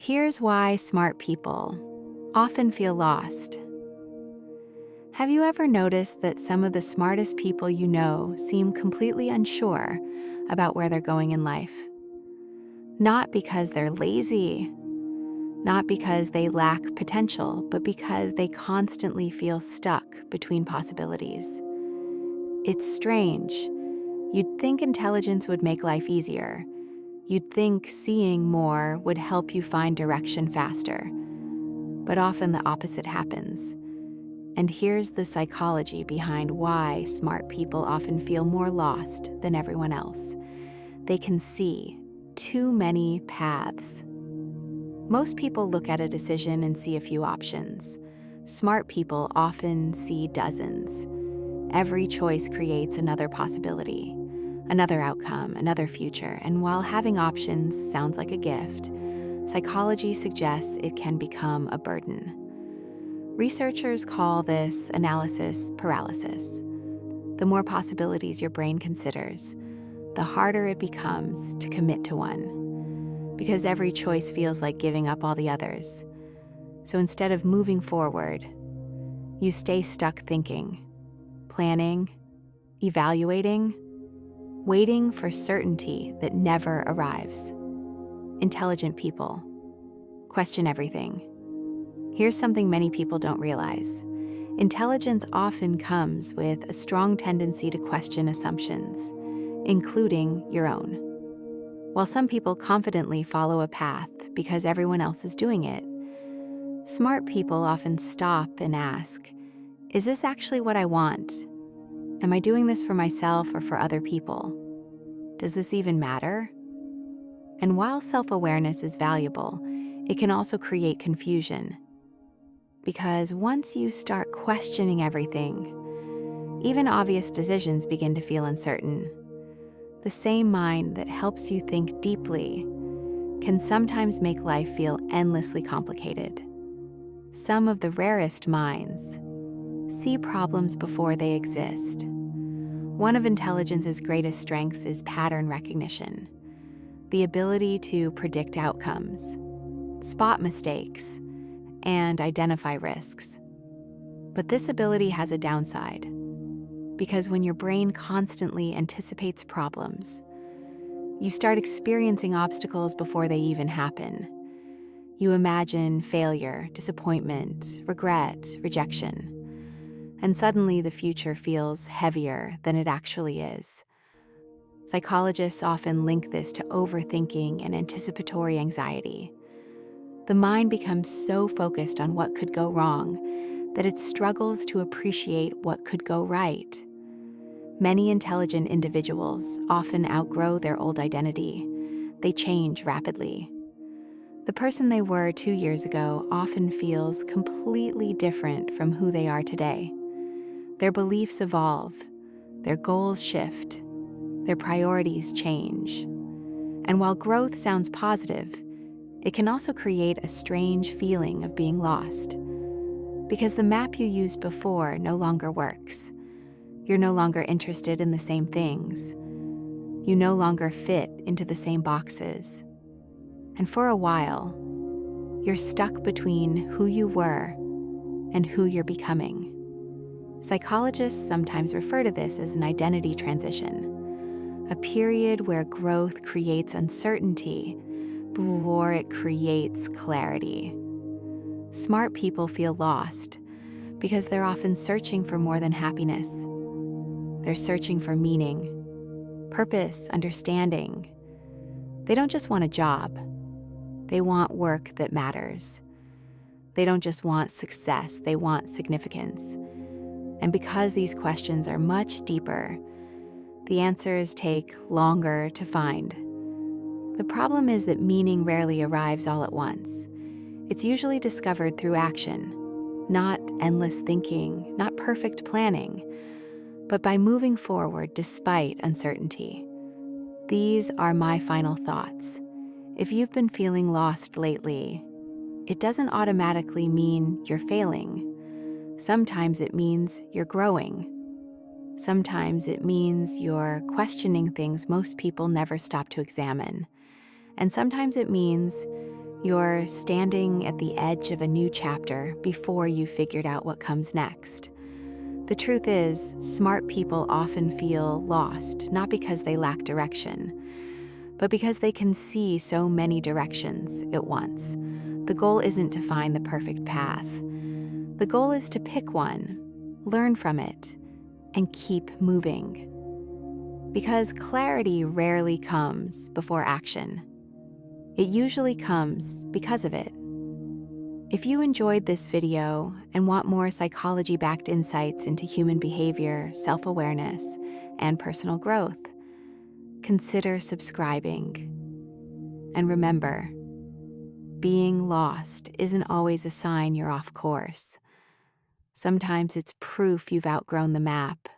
Here's why smart people often feel lost. Have you ever noticed that some of the smartest people you know seem completely unsure about where they're going in life? Not because they're lazy, not because they lack potential, but because they constantly feel stuck between possibilities. It's strange. You'd think intelligence would make life easier. You'd think seeing more would help you find direction faster. But often the opposite happens. And here's the psychology behind why smart people often feel more lost than everyone else. They can see too many paths. Most people look at a decision and see a few options. Smart people often see dozens. Every choice creates another possibility, another outcome, another future. And while having options sounds like a gift, psychology suggests it can become a burden. Researchers call this analysis paralysis. The more possibilities your brain considers, the harder it becomes to commit to one, because every choice feels like giving up all the others. So instead of moving forward, you stay stuck thinking, planning, evaluating, waiting for certainty that never arrives. Intelligent people question everything. Here's something many people don't realize. Intelligence often comes with a strong tendency to question assumptions, including your own. While some people confidently follow a path because everyone else is doing it, smart people often stop and ask, is this actually what I want? Am I doing this for myself or for other people? Does this even matter? And while self-awareness is valuable, it can also create confusion. Because once you start questioning everything, even obvious decisions begin to feel uncertain. The same mind that helps you think deeply can sometimes make life feel endlessly complicated. Some of the rarest minds see problems before they exist. One of intelligence's greatest strengths is pattern recognition, the ability to predict outcomes, spot mistakes, and identify risks. But this ability has a downside, because when your brain constantly anticipates problems, you start experiencing obstacles before they even happen. You imagine failure, disappointment, regret, rejection, and suddenly the future feels heavier than it actually is. Psychologists often link this to overthinking and anticipatory anxiety. The mind becomes so focused on what could go wrong that it struggles to appreciate what could go right. Many intelligent individuals often outgrow their old identity. They change rapidly. The person they were 2 years ago often feels completely different from who they are today. Their beliefs evolve, their goals shift, their priorities change. And while growth sounds positive, it can also create a strange feeling of being lost, because the map you used before no longer works. You're no longer interested in the same things. You no longer fit into the same boxes. And for a while, you're stuck between who you were and who you're becoming. Psychologists sometimes refer to this as an identity transition, a period where growth creates uncertainty before it creates clarity. Smart people feel lost because they're often searching for more than happiness. They're searching for meaning, purpose, understanding. They don't just want a job. They want work that matters. They don't just want success, they want significance. And because these questions are much deeper, the answers take longer to find. The problem is that meaning rarely arrives all at once. It's usually discovered through action, not endless thinking, not perfect planning, but by moving forward despite uncertainty. These are my final thoughts. If you've been feeling lost lately, it doesn't automatically mean you're failing. Sometimes it means you're growing. Sometimes it means you're questioning things most people never stop to examine. And sometimes it means You're standing at the edge of a new chapter before you've figured out what comes next. The truth is, smart people often feel lost, not because they lack direction, but because they can see so many directions at once. The goal isn't to find the perfect path. The goal is to pick one, learn from it, and keep moving. Because clarity rarely comes before action. It usually comes because of it. If you enjoyed this video and want more psychology-backed insights into human behavior, self-awareness, and personal growth, consider subscribing. And remember, being lost isn't always a sign you're off course. Sometimes it's proof you've outgrown the map